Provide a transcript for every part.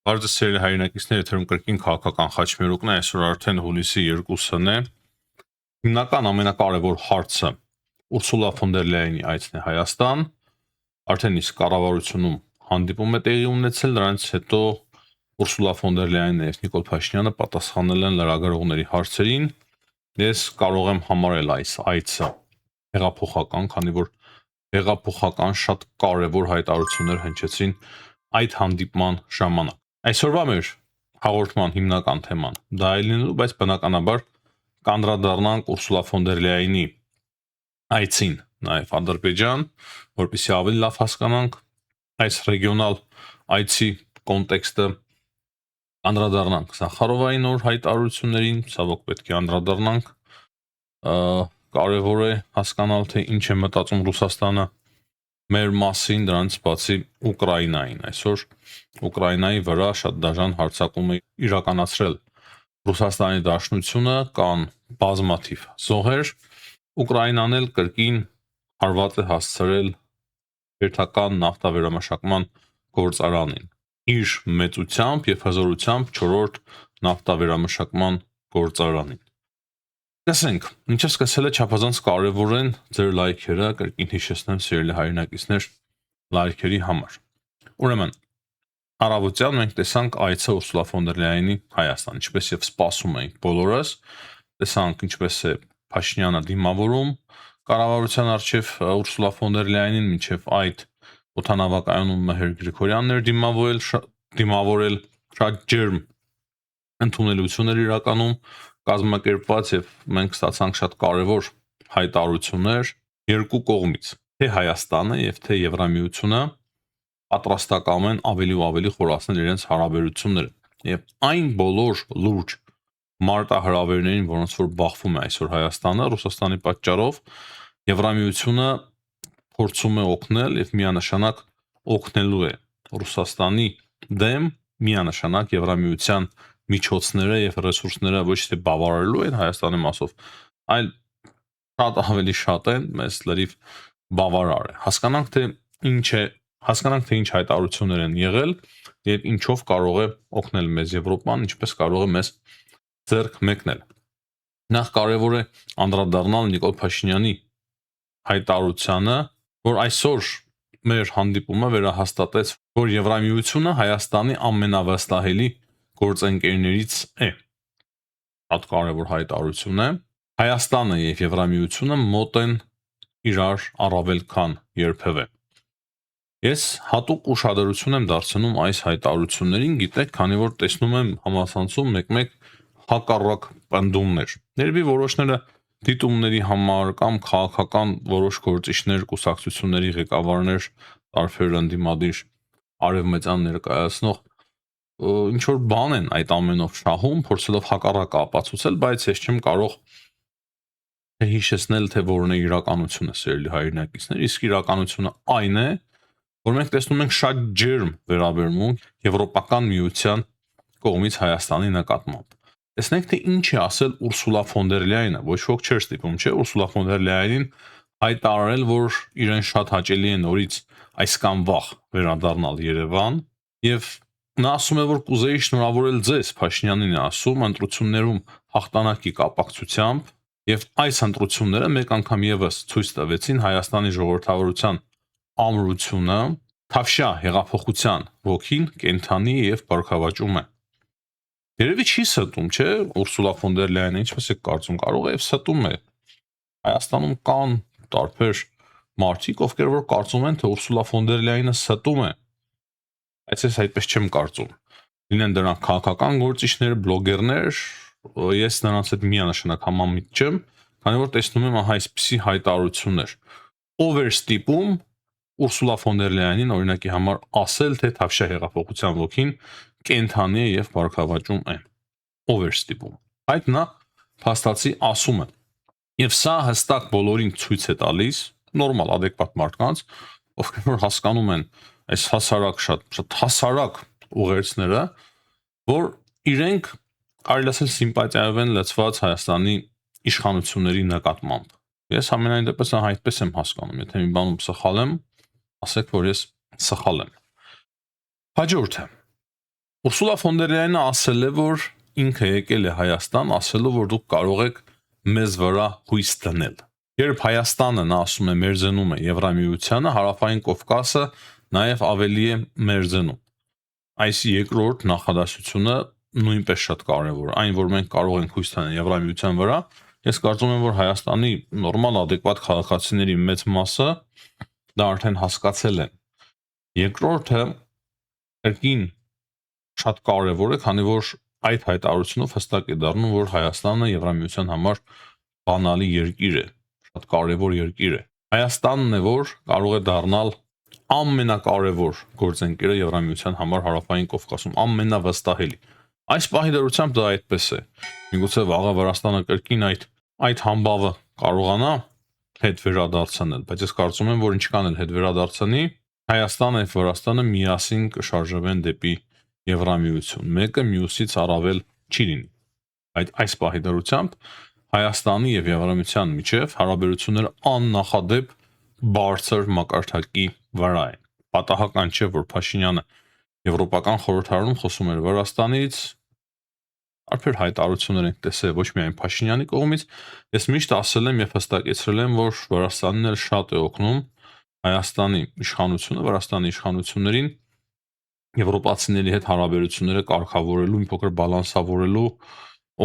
Բարձր սերելի հայրենակիցներ, եթերում կրկին քաղաքական խաչմերուկն է, այսօր արդեն հուլիսի 2-ն է։ Հիմնական ամենակարևոր հարցը Ուրսուլա ֆոն դեր Լայենի այցն է Հայաստան, արդեն իսկ կառավարությունում հանդիպում է տեղի ունեցել, դրանից հետո Ուրսուլա ֆոն դեր Լայենն եւ Նիկոլ Փաշինյանը պատասխանել են լրագրողների հարցերին։ Ես կարող եմ համարել այս այցը հեղափոխական, քանի որ հեղափոխական շատ կարևոր հայտարարություններ հնչեցին այդ հանդիպման ժամանակ։ Այսօրվա մեր հաղորդման հիմնական թեման դա է լինելու, բայց բնականաբար կանդրադառնանք Ուրսուլա ֆոն դեր Լայենի այցին նաև Ադրբեջան, որպեսզի ավելի լավ հասկանանք այս ռեգիոնալ այցի կոնտեքստը, անդրադառնանք Զախարովայի նոր հայտարարություններին, ցավոք պետք է անդրադառնանք, կարևոր է հասկանալ, թե ինչ է մտածում Ռուսաստանը մեր մասին, դրանից բացի Ուկրաինային։ Այսօր Ուկրաինայի վրա շատ դաժան հարձակում է իրականացրել Ռուսաստանի Դաշնությունը, կան բազմաթիվ զոհեր, Ուկրաինան էլ կրկին հարված է հասցրել հերթական նավթավերամշակման գործարանին։ Իր մեծությամբ եւ հզորությամբ 4-րդ նավթավերամշակման գործարանին։ Տեսենք, ինչը սկսել է չափազանց կարևոր են ձեր լայքերը, կրկին հիշեցնեմ սիրելի հայրենակիցներ, լայքերի համար։ Ուրեմն, առավոտյան մենք տեսանք այցը Ուրսուլա ֆոն դեր Լայենի Հայաստան, ինչպես եւ սպասում էինք բոլորս, տեսանք ինչպես է Փաշինյանը դիմավորում կառավարության արչեւ Ուրսուլա ֆոն դեր Լայենին, մինչեւ այդ օդանավակայանում Մհեր Գրիգորյանն էր դիմավորել շատ ջերմ ընդունելություններ իրականում կազմակերպված եւ մենք ստացանք շատ կարևոր հայտարարություններ երկու կողմից, թե Հայաստանը եւ թե Եվրամիությունը պատրաստակամ են ավելի ու ավելի խորացնել իրենց հարաբերությունները եւ այն բոլոր լուրջ մարտահրավերներին, որոնց որ բախվում է այսօր Հայաստանը Ռուսաստանի պատճառով, Եվրամիությունը փորձում է օգնել եւ միանշանակ օգնելու է Ռուսաստանի դեմ, միանշանակ Եվրամիության միջոցները եւ ռեսուրսները ոչ թե բավարարելու են Հայաստանի մասով, այլ շատ ավելի շատ են, մեզ լրիվ բավարար է։ Հասկանանք թե ինչ հայտարարություններ են եղել եւ ինչով կարող է օգնել մեզ Եվրոպան, ինչպես կարող է մեզ ձեռք մեկնել։ Նախ կարևոր է անդրադառնալ Նիկոլ Փաշինյանի հայտարարությանը, որ այսօր մեր հանդիպումը վերահաստատեց, որ Եվրամիությունը Հայաստանի ամենավստահելի գործընկերներից է։ Շատ կարևոր հայտարարություն է։ Հայաստանը եւ Եվրամիությունը մոտ են իրար առավել քան երբևէ։ Ես հատուկ ուշադրություն եմ դարձնում այս հայտարարություններին, գիտեք, քանի որ տեսնում եմ համացանցում մեկ-մեկ հակառակ պնդումներ։ Ներբի որոշները դիտումների համար կամ քաղաքական որոշ գործիչներ, կուսակցությունների ղեկավարներ, տարբեր ընդդիմադիր արևմտյան ներկայացնող ինչ որ բան են այդ ամենով շահում, փորձելով հակառակը ապացուցել, բայց ես չեմ կարող հիշեցնել, թե որն է իրականությունը, սիրելի հայրենակիցներ, իսկ իրականությունը այն է, որ մենք տեսնում ենք շատ ջերմ վերաբերմունք Եվրոպական միության կողմից Հայաստանի նկատմամբ։ Տեսնենք, թե ինչ է ասել Ուրսուլա ֆոն դեր Լայենը, ոչ ոք չէր ստիպում, չէ՞, Ուրսուլա ֆոն դեր Լայենին հայտարարել, որ իրեն շատ հաճելի է նորից այս կամ վաղ վերադառնալ Երևան, եւ նա ասում է, որ կուզեի շնորհավորել ձեզ, Փաշինյանին է ասում, ընտրություններում հաղթանակի կապակցությամբ, եւ այս ընտրությունները մեկ անգամ եւս ցույց տվեցին Հայաստանի ժողովրդավարության ամրությունը, թավշյա հեղափոխության ոգին կենթանի եւ բարգավաճում է։ Երևի չի ստում, չէ՞, Ուրսուլա ֆոն դեր Լայենը, ինչպես եք կարծում, կարող է եւ ստում է։ Հայաստանում կան տարբեր մարդիկ, ովքեր որ կարծում են, թե Ուրսուլա ֆոն դեր Լայենը ստում է։ Բայց ես այդպես չեմ կարծում։ Լինեն դրանք քաղաքական գործիչներ, բլոգերներ, ես նրանց հետ միանշանակ համամիտ չեմ, քանի որ տեսնում եմ այսպիսի հայտարարություններ։ Ով էր ստիպում Ուրսուլա ֆոն դեր Լայենին օրինակի համար ասել, թե թավշյա հեղափոխության ոգին կենթանի է եւ բարգավաճում է։ Ով էր ստիպում։ Այդ նա փաստացի ասում է։ Եվ սա հստակ բոլորին ցույց է տալիս, նորմալ adekvat մարդկանց, ովքեր որ հասկանում են այս հասարակ շատ հասարակ ուղերձները, որ իրենք կարելի ասել սիմպաթիայով են լցված Հայաստանի իշխանությունների նկատմամբ։ Ես ամենայն դեպս այդպես եմ հասկանում, եթե մի բանում սխալ եմ, ասեք, որ ես սխալ եմ։ Հաջորդը Ուրսուլա ֆոն դեր Լայենը ասել է, որ ինքը եկել է Հայաստան, ասելով, որ դուք կարող եք մեզ վրա հույս դնել։ Երբ Հայաստանը նա ասում է մերձենում է Եվրամիությանը, Հարավային Կովկասը նաև ավելի է մերձենում։ Այս երկրորդ նախադասությունը նույնպես շատ կարևոր է, այն որ մենք կարող ենք հույս տանել Եվրամիության վրա, ես կարծում եմ, որ Հայաստանի նորմալ adekvat քաղաքացիների մեծ մասը դա արդեն հասկացել են։ Երկրորդը կրկին շատ կարևոր է, քանի որ այդ հայտարարությունով հստակ է դառնում, որ Հայաստանը Եվրամիության համար բանալի երկիր է, շատ կարևոր երկիր է։ Հայաստանն է, որ կարող է դառնալ ամենակարևոր գործընկերը Եվրամիության համար Հարավային Կովկասում, ամենավստահելի։ Այս պահի դրությամբ դա այդպես է։ Միգուցե վաղը Վրաստանը կրկին այդ համբավը կարողանա հետ վերադարձնել, բայց ես կարծում եմ, որ ինչքան էլ հետ վերադարձնի, Հայաստանը եւ Վրաստանը միասին կշարժվեն դեպի Եվրամիություն, մեկը մյուսից առավել չի լինի։ Այս պահի դրությամբ Հայաստանի եւ Եվրամիության միջև հարաբերությունները աննախադեպ բարձր մակարդակի վրա են։ Պատահական չէ, որ Փաշինյանը Եվրոպական խորհրդարանում խոսում էր Վրաստանից, արդյոք հայտարարություններ ենք տեսել ոչ միայն Փաշինյանի կողմից, ես միշտ ասել եմ եւ հստակեցրել եմ, որ Վրաստանն էլ շատ է օգնում Հայաստանի իշխանությունը, Վրաստանի իշխանություններին եվրոպացիների հետ հարաբերությունները կարգավորելու, մի փոքր բալանսավորելու,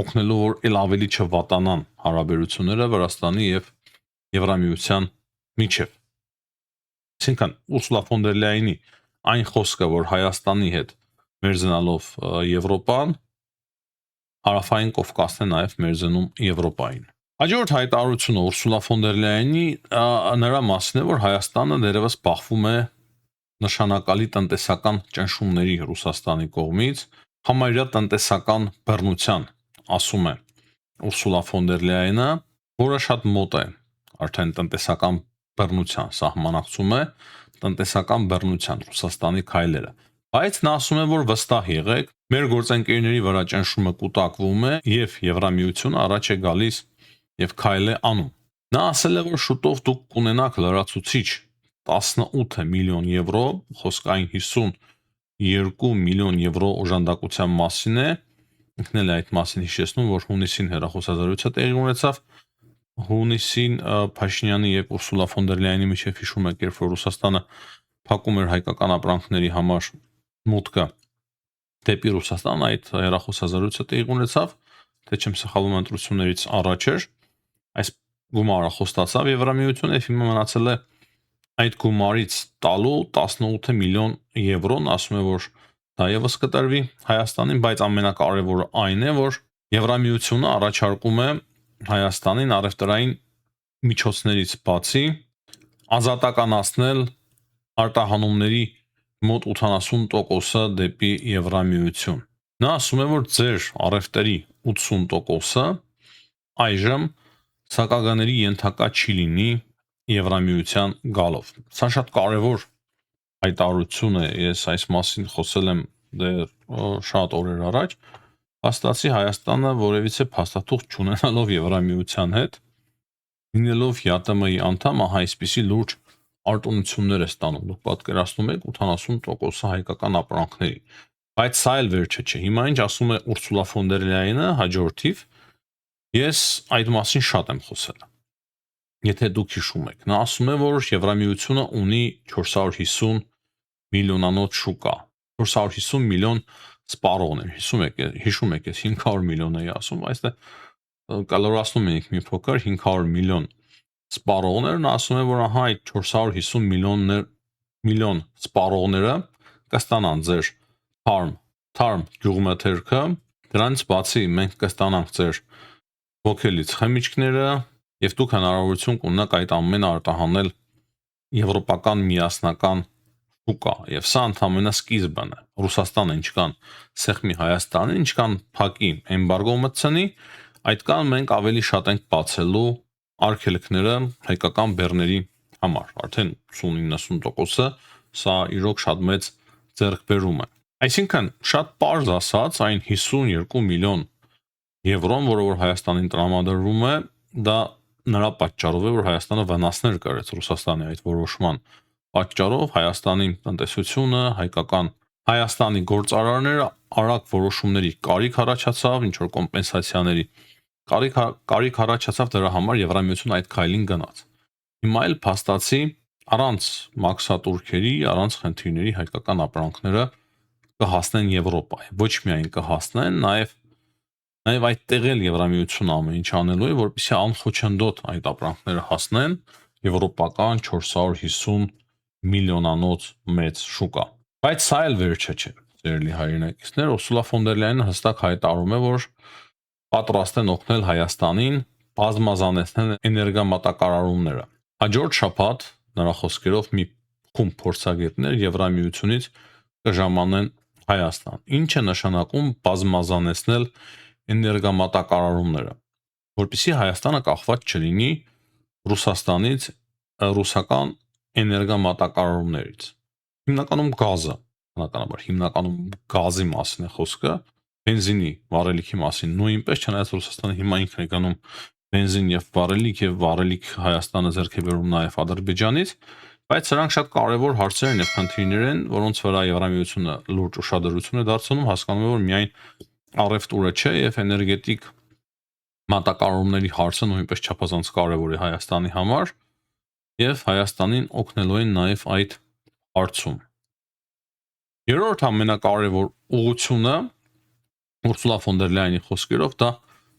օգնելու, որ ել ավելի չվատանան հարաբերությունները Վրաստանի եւ Եվրամիության միջև։ Այսինքն Ուրսուլա ֆոն դեր Լայենի այն խոսքը, որ Հայաստանի հետ մերձենալով Եվրոպան, Հարավային Կովկասն է նաև մերձենում Եվրոպային։ Հաջորդ հայտարարությունը Ուրսուլա ֆոն դեր Լայենի նրա մասն է, որ Հայաստանը դերևս բախվում է նշանակալի տնտեսական ճնշումների Ռուսաստանի կողմից, համարյա տնտեսական բռնության, ասում է Ուրսուլա ֆոն դեր Լայենը, որը շատ մոտ է արդեն տնտեսական բռնության սահմանակցում է տնտեսական բռնության Ռուսաստանի քայլերը։ Բայց նա ասում է, որ վստահ եղեք, մեր գործընկերների վրա ճնշումը կուտակվում է եւ Եվրամիությունը առաջ է գալիս եւ քայլ է անում։ Նա ասել է, որ շուտով դուք կունենաք լրացուցիչ 18 միլիոն եվրո, խոսքային 52 միլիոն եվրո օժանդակության մասին է։ Ինքն էլ է այդ մասին հիշեցնում, որ հունիսին հեռախոսազրույցը տեղի ունեցավ։ Հունիսին Փաշինյանի եւ Ուրսուլա ֆոն դեր Լայենի միջև հիշում եք, երբ որ Ռուսաստանը փակում էր հայկական ապրանքների համար մուտքը դեպի Ռուսաստան, այդ հեռախոսազրույցը տեղի ունեցավ, թե չեմ սխալվում ընտրություններից առաջ էր։ Այս գումարը խոստացավ Եվրամիությունը եւ հիմա մնացել է այդ գումարից տալու 18 միլիոն եվրոն, ասում է, որ դա եւս կտրվի Հայաստանին, բայց ամենակարևորը այն է, որ Եվրամիությունը առաջարկում է Հայաստանին առևտրային միջոցներից բացի ազատականացնել արտահանումների մոտ 80%-ը դեպի Եվրամիություն։ Նա ասում է, որ ձեր առևտրի 80%-ը այժմ սակագների ենթակա չի լինի Եվրամիության գալով։ Սա շատ կարևոր հայտարարություն է, ես այս մասին խոսել եմ դեռ շատ օրեր առաջ, հաստատի Հայաստանը որևիցե փաստաթուղթ չունենալով Եվրամիության հետ, լինելով ԵԱՏՄ-ի անդամ, այսպիսի լուրջ արտոնություններ է ստանում։ Դուք պատկերացնում եք 80%-ը հայկական ապրանքների։ Բայց սա էլ վերջը չէ։ Հիմա ինչ ասում է Ուրսուլա ֆոն դեր Լայենը հաջորդիվ, ես այդ մասին շատ եմ խոսել։ Եթե դուք հիշում եք, նա ասում է, որ Եվրամիությունը ունի 450 միլիոնանոց շուկա, 450 միլիոն սպառողներ։ Հիշում եք, ես 500 միլիոն էի ասում, այստեղ կալորացնում ենք մի փոքր 500 միլիոն սպառողներ, նա ասում է, որ ահա այդ 450 միլիոն սպառողները կստանան ձեր թարմ գյուղմթերքը, դրանից բացի մենք կստանանք ձեր ոգելից խմիչքները եւ դուք հնարավորություն կունենաք այդ ամենը արտահանել եվրոպական միասնական շուկա եւ սա ընդհանրապես սկիզբն է։ Ռուսաստանը ինչքան սեղմի Հայաստանին, ինչքան փակի էմբարգո մտցնի, այդքան մենք ավելի շատ ենք բացելու արգելքները հայկական բեռների համար։ Արդեն 80-90%-ը սա իրոք շատ մեծ ձեռքբերում է։ Այսինքն շատ պարզ ասած, այն 52 միլիոն եվրոն, որը որ Հայաստանին տրամադրվում է, դա նրա պատճառով է, որ Հայաստանը վնասներ կրեց Ռուսաստանի այդ որոշման պատճառով, Հայաստանի տնտեսությունը, հայկական Հայաստանի գործարարները արագ որոշումների կարիք առաջացավ, ինչ որ կոմպենսացիաների կարիք առաջացավ, դրա համար Եվրամիությունը այդ քայլին գնաց։ Հիմա էլ փաստացի առանց մաքսատուրքերի, առանց խնդիրների հայկական ապրանքները կհասնեն Եվրոպա։ Ոչ միայն կհասնեն, նաև այդտեղ էլ Եվրամիությունը ամեն ինչ անելու է, որպեսզի անխոչնդոտ այդ ապրանքները հասնեն եվրոպական 450 միլիոնանոց մեծ շուկա։ Բայց սա էլ վերջը չէ, ծերելի հայրենակիցներ, Ուրսուլա ֆոն դեր Լայենը հստակ հայտարարում է, որ պատրաստ են օգնել Հայաստանին բազմազանեցնել էներգամատակարարումները։ Հաջորդ շաբաթ նրա խոսքերով մի խումբ փորձագետներ Եվրամիությունից կժամանեն Հայաստան։ Ինչ է նշանակում բազմազանեցնել էներգամատակարարումները, որպեսզի Հայաստանը կախված չլինի Ռուսաստանից, ռուսական էներգամատակարարումներից։ Հիմնականում գազը, հիմնականում գազի մասին է խոսքը, բենզինի, վառելիքի մասին նույնպես, չնայած Ռուսաստանը հիմա ինքն է գնում բենզին եւ վառելիք Հայաստանը ձեռք է բերում նաեւ Ադրբեջանից, բայց սրանք շատ կարևոր հարցեր են եւ խնդիրներ են, որոնց վրա Եվրամիությունը լուրջ ուշադրություն է դարձնում, հասկանում է, որ միայն առևտուրը չէ եւ էներգետիկ մատակարարումների հարցը նույնպես չափազանց կարևոր է Հայաստանի համար եւ Հայաստանին օգնելու են նաեւ այդ հարցում։ Երրորդ ամենակարևոր ուղղությունը Ուրսուլա ֆոն դեր Լայենի խոսքերով դա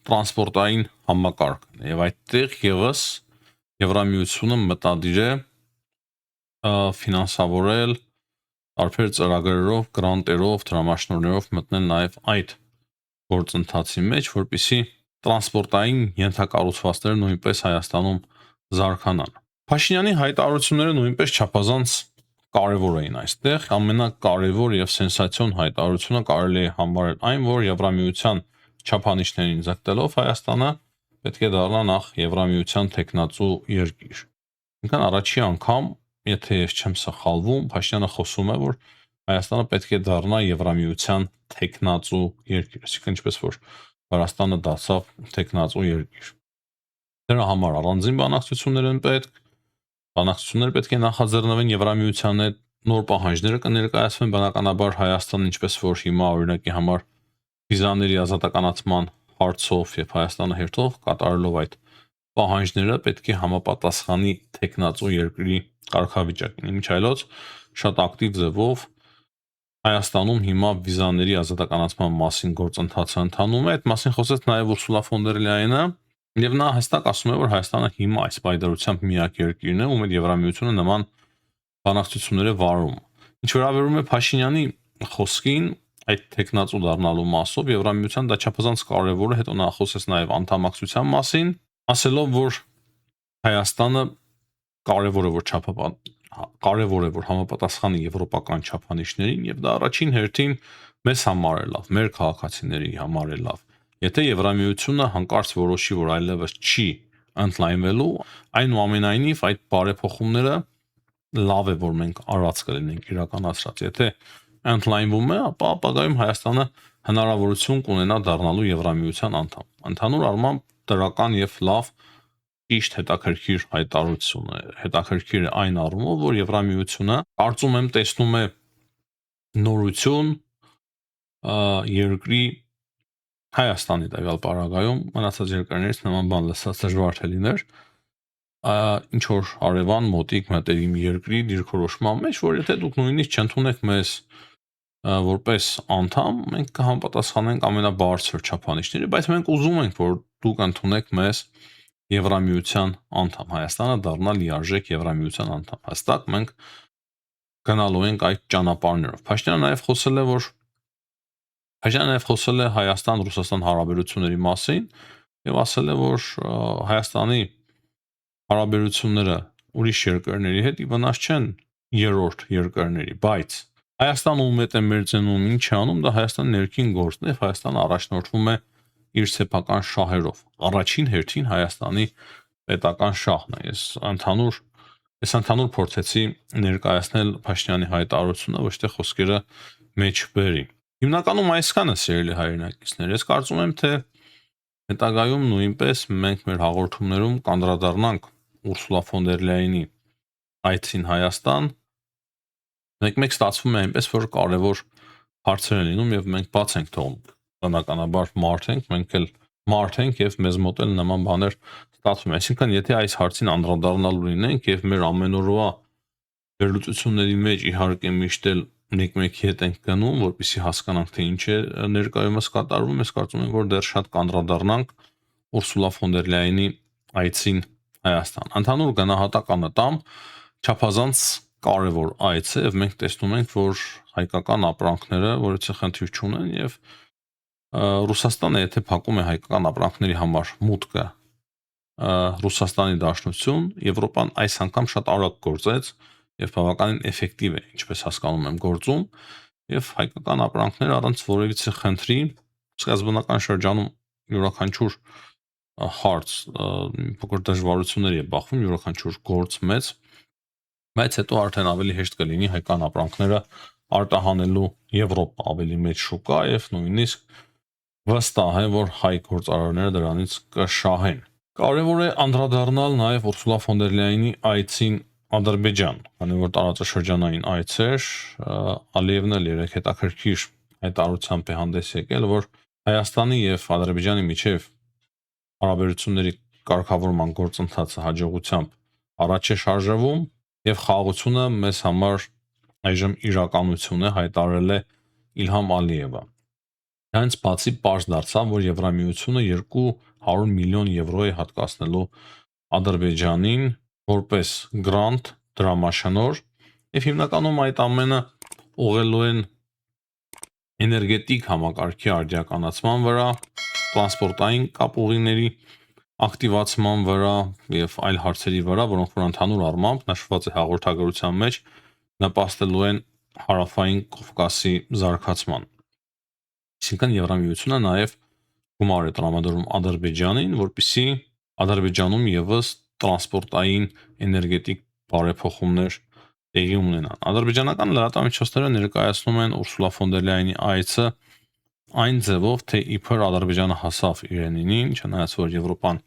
տրանսպորտային համակարգն է եւ այդտեղ եւս Եվրամիությունը մտադիր է ֆինանսավորել տարբեր ծրագրերով, գրանտերով, դրամաշնորհներով մտնել նաեւ այդ գործընթացի մեջ, որպեսզի տրանսպորտային ենթակառուցվածքները նույնպես Հայաստանում զարգանան։ Փաշինյանի հայտարարությունները նույնպես չափազանց կարևոր էին այստեղ, ամենակարևոր եւ սենսացիոն հայտարարությունը կարելի է համարել այն, որ Եվրամիության չափանիշներին ձգտելով Հայաստանը պետք է դառնա նախ Եվրամիության տեխնացու երկիր։ Ինքն առաջի անգամ, եթե ես չեմ սխալվում, Փաշինյանը խոսում է, որ Հայաստանը պետք է դառնա Եվրամիության տեխնացու երկիր, այսինքն ինչպես որ Վրաստանը դարձավ տեխնացու երկիր։ Դրա համար առանձին բանակցություններ են պետք, բանակցություններ պետք է նախաձեռնվեն Եվրամիության հետ, նոր պահանջները կներկայացվեն բնականաբար Հայաստանը, ինչպես որ հիմա օրինակի համար վիզաների ազատականացման հարցով եւ Հայաստանը հերթով կատարելով այդ պահանջները պետք է համապատասխանի տեխնացու երկրի կարգավիճակին։ Ինչ այլոց շատ ակտիվ ձևով Հայաստանում հիմա վիզաների ազատականացման մասին գործընթացը ընթանում է, այդ մասին խոսեց նաեւ Ուրսուլա ֆոն դեր Լայենը, եւ նա հստակ ասում է, որ Հայաստանը հիմա այս պայդարությամբ միակ երկիրն է, ում հետ Եվրամիությունը նման բանակցություններ է վարում։ Ինչ վերաբերում է Փաշինյանի խոսքին, այդ տեխնացու դառնալու մասով Եվրամիության դա չափազանց կարևոր է, հետո նա խոսեց նաեւ անդամակցության մասին, ասելով, որ Հայաստանը կարևոր է, որ համապատասխանի եվրոպական չափանիշներին եւ դա առաջին հերթին մեզ համար է լավ, մեր քաղաքացիների համար է լավ։ Եթե Եվրամիությունը հանկարծ որոշի, որ այլևս չի ընդլայնվելու, այնուամենայնիվ այդ բարեփոխումները լավ է, որ մենք արած կլինենք իրականացրած։ Եթե ընդլայնվում է, ապա ապագայում Հայաստանը հնարավորություն կունենա դառնալու Եվրամիության անդամ։ Ընդհանուր առմամբ դրական եւ լավ ճիշտ հետաքրքիր հայտարարություն է։ Հետաքրքիր է այն առումով, որ Եվրամիությունը կարծում եմ տեսնում է նորություն երկրի Հայաստանի տվյալ պարագայում մնացած երկրներից նման բան լսած դժվար թե լիներ ինչ որ հարևան մոտիկ մտերիմ երկրի դիրքորոշման մեջ, որ եթե դուք նույնիսկ չընդունեք մեզ որպես անդամ, մենք կհամապատասխանենք ամենաբարձր չափանիշների, բայց մենք ուզում ենք, որ դուք ընդունեք մեզ Եվրամիության անդամ, Հայաստանը դառնա լիարժեք Եվրամիության անդամ։ Հստակ մենք գնալու ենք այդ ճանապարհներով։ Փաշինյանը նաև խոսել է Հայաստան-Ռուսաստան հարաբերությունների մասին եւ ասել է, որ Հայաստանի հարաբերությունները ուրիշ երկրների հետ ի վնաս չեն երրորդ երկրների, բայց Հայաստանը ում հետ է մերձենում, ինչ է անում, դա Հայաստանի ներքին գործն է, Հայաստանը առաջնորդվում է իր սեփական շահերով։ Առաջին հերթին Հայաստանի պետական շահն է։ Ես ընդհանուր փորձեցի ներկայացնել Փաշինյանի հայտարարությունը, ոչ թե խոսքերը մեջ բերի։ Հիմնականում այսքանը, սիրելի հայրենակիցներ, ես կարծում եմ, թե հետագայում նույնպես մենք մեր հաղորդումներում կանդրադառնանք Ուրսուլա ֆոն դեր Լայենի այցին Հայաստան։ Մեկ-մեկ ստացվում է այնպես, որ կարևոր հարցեր են լինում եւ մենք բաց ենք թողում։ Բնականաբար մարդ ենք, մենք էլ մարդ ենք եւ մեզ մոտ էլ նման բաներ ստացվում են։ Այսինքն, եթե այս հարցին անդրադառնալու լինենք եւ մեր ամենօրվա վերլուծությունների մեջ իհարկե միշտ էլ մեկ-մեկի հետ ենք գնում, որպեսզի հասկանանք թե ինչ է ներկայումս կատարվում, ես կարծում եմ, որ դեռ շատ կանդրադառնանք Ուրսուլա ֆոն դեր Լայենի այցին Հայաստան։ Ընդհանուր գնահատականը տամ չափազանց կարևոր այց է եւ մենք տեսնում ենք, որ հայկական ապրանքները որից խնդիր չունեն եւ Ռուսաստանը եթե փակում է հայկական ապրանքների համար մուտքը Ռուսաստանի Դաշնություն, Եվրոպան այս անգամ շատ արագ գործեց եւ բավականին էֆեկտիվ է, ինչպես հասկանում եմ, գործում եւ հայկական ապրանքները առանց որևիցե խնդրի սկզբնական շրջանում յուրաքանչյուր հարց փոքր դժվարությունների է բախվում, յուրաքանչյուր գործ մեծ, բայց հետո արդեն ավելի հեշտ կլինի հայկական ապրանքները արտահանելու Եվրոպա ավելի մեծ շուկա եւ նույնիսկ վստահ է, որ հայ գործարարները դրանից կշահեն։ Կարևոր է անդրադառնալ նաև Ուրսուլա ֆոն դեր Լայենի այցին Ադրբեջան, քանի որ տարածաշրջանային այց էր, Ալիևն էլ երեք հետաքրքիր հայտարարությամբ է հանդես եկել, որ Հայաստանի եւ Ադրբեջանի միջև հարաբերությունների կարգավորման գործընթացը հաջողությամբ առաջ է շարժվում եւ խաղաղությունը մեզ համար այժմ իրականություն է, հայտարարել է Իլհամ Ալիևը։ Հենց բացի պարզ դարձավ, որ Եվրամիությունը 200 միլիոն եվրո է հատկացնելու Ադրբեջանին որպես գրանտ դրամաշնոր եւ հիմնականում այդ ամենը ուղղելու են էներգետիկ համակարգի արդիականացման վրա, տրանսպորտային կապուղիների ակտիվացման վրա եւ այլ հարցերի վրա, որոնք որ ընդհանուր առմամբ նշված է հաղորդագրության մեջ նպաստելու են հարավային Կովկասի զարգացման։ Այսինքն Եվրամիությունը նաև գումար է տրամադրում Ադրբեջանին, որպեսզի Ադրբեջանում եւս տրանսպորտային էներգետիկ բարեփոխումներ տեղի ունենան։ Ադրբեջանական լրատվամիջոցները ներկայացնում են Ուրսուլա ֆոն դեր Լայենի այցը այն ձևով, թե իբր Ադրբեջանը հասավ Իրենին, չնայած որ Եվրոպան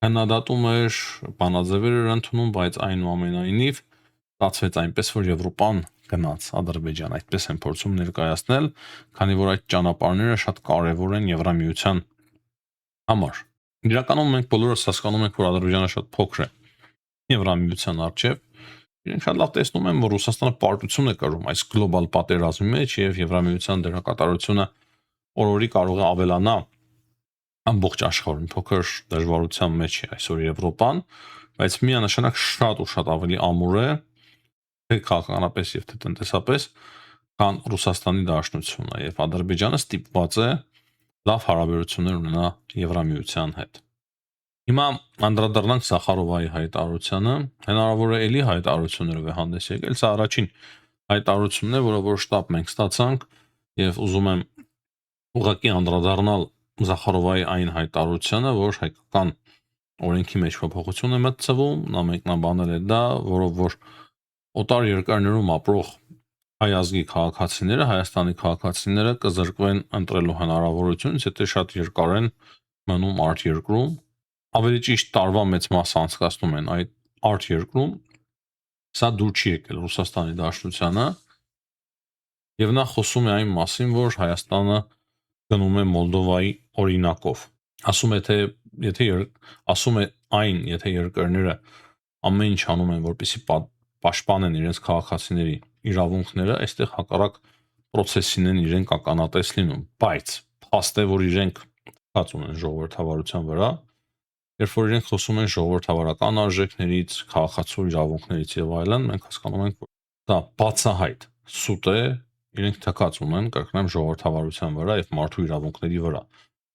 քննադատում էր, բանաձևեր էր ընդունում, բայց այնուամենայնիվ ստացվեց այնպես, որ Եվրոպան գնաց Ադրբեջան, այդպես են փորձում ներկայացնել, քանի որ այդ ճանապարհները շատ կարևոր են Եվրամիության համար։ Իրականում մենք բոլորս հասկանում ենք, որ Ադրբեջանը շատ փոքր է Եվրամիության առջև։ Իրենք շատ լավ տեսնում են, որ Ռուսաստանը պարտություն է կրում այս գլոբալ պատերազմի մեջ եւ Եվրամիության դերակատարությունը օրորի կարող է ավելանա ամբողջ աշխարհում փոքր դժվարության մեջ է այսօր Եվրոպան, բայց միանշանակ շատ ու շատ ավելի ամուր է թե քաղաքականապես եւ թե տնտեսապես, քան Ռուսաստանի Դաշնությունը եւ Ադրբեջանը ստիպված է լավ հարաբերություններ ունենա Եվրամիության հետ։ Հիմա անդրադառնանք Սախարովայի հայտարարությանը, հնարավոր է էլի հայտարարություններով է հանդես եկել, սա առաջին հայտարարությունն է, որը որ շտապ մենք ստացանք եւ ուզում եմ ուղղակի անդրադառնալ Զախարովայի այն հայտարարությանը, որ հայկական օրենքի մեջ փոփոխություն է մտցվում, նա մեկնաբանել է դա, որով որ օտար երկրներում ապրող հայ ազգի քաղաքացիները, Հայաստանի քաղաքացիները կզրկվեն ընտրելու հնարավորությունից, եթե շատ երկար են մնում արտերկրում, ավելի ճիշտ տարվա մեծ մասը անցկացնում են այդ արտերկրում, սա դուր չի եկել Ռուսաստանի Դաշնությանը, եւ նա խոսում է այն մասին, որ Հայաստանը գնում է Մոլդովայի օրինակով։ Ասում է, թե եթե երկրները ամեն ինչ անում են, որպեսզի պաշտպանեն իրենց քաղաքացիների իրավունքները, այստեղ հակառակ process-ին են իրենք ականատես լինում, բայց փաստ է, որ իրենք հաց ունեն ժողովրդավարության վրա, երբ որ իրենք խոսում են ժողովրդավարական արժեքներից, քաղաքացու իրավունքներից եւ այլն, մենք հասկանում ենք, որ դա բացահայտ սուտ է, իրենք թքած ունեն կրկնեմ ժողովրդավարության վրա եւ մարդու իրավունքների վրա։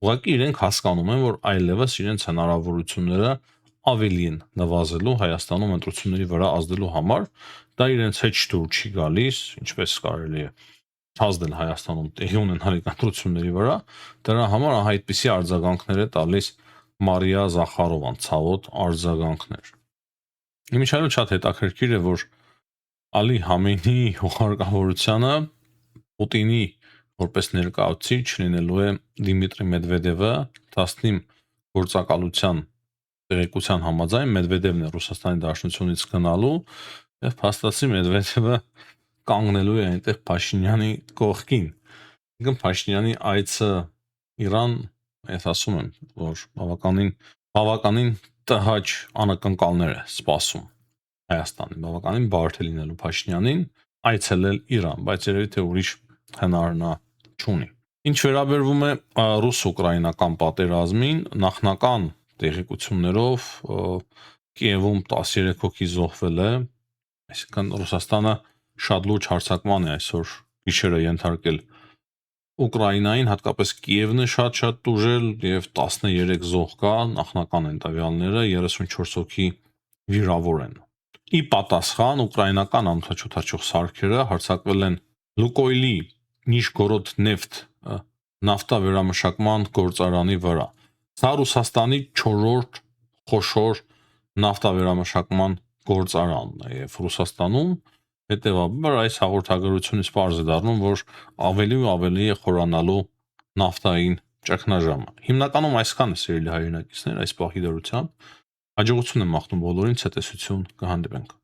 Ուղղակի իրենք հասկանում են, որ այլևս իրենց հնարավորությունները ավելի են նվազելու Հայաստանում ընտրությունների վրա ազդելու համար, դա իրենց հետ շտուր չի գալիս, ինչպես կարելի է ազդել Հայաստանում տեղի ունենալիք ընտրությունների վրա, դրա համար այդպիսի արձագանքներ է տալիս Մարիա Զախարովան, ցավոտ արձագանքներ։ Իմիջիայլոց շատ հետաքրքիր է, որ Ալի Համենեի հուղարկավորությանը Պուտինի որպես ներկայացուցիչ լինելու է Դիմիտրի Մեդվեդևը, 19 գործակալության տեղեկության համաձայն Մեդվեդևն է Ռուսաստանի Դաշնությունից գնալու եւ փաստացի Մեդվեդևը կանգնելու է այնտեղ Փաշինյանի կողքին։ Գն Փաշինյանի այցը Իրան, ես ասում եմ, որ բավականին տհաճ անակնկալներ է սպասում Հայաստանի, բավականին բարդ է լինելու Փաշինյանին այցելել Իրան, բայց երևի թե ուրիշ հնար նա չունի։ Ինչ վերաբերվում է ռուս-ուկրաինական պատերազմին, նախնական տեղեկություններով Կիևում 13 հոգի զոհվել է, այսինքն Ռուսաստանը շատ լուրջ հարձակման է այսօր գիշերը ենթարկել Ուկրաինային, հատկապես Կիևն է շատ տուժել եւ 13 զոհ կա, նախնական են տվյալները, 34 հոգի վիրավոր են։ Ի պատասխան ուկրաինական ամենաչոթաչող սարքերը հարձակվել են Լուկոյլի Նիժգորոդ նեֆտ նավթա վերամշակման գործարանի վրա։ Սա Ռուսաստանի 4-րդ խոշոր նավթա վերամշակման գործարանն է եւ Ռուսաստանում հետեւաբար այս հաղորդագրությունից պարզ է դառնում, որ ավելի ու ավելի է խորանալու նավթային ճգնաժամը։ Հիմնականում այսքանը սիրելի հայրենակիցներ այս պահի դրությամբ հաջողություն եմ մաղթում բոլորին, ցտեսություն, կհանդիպենք։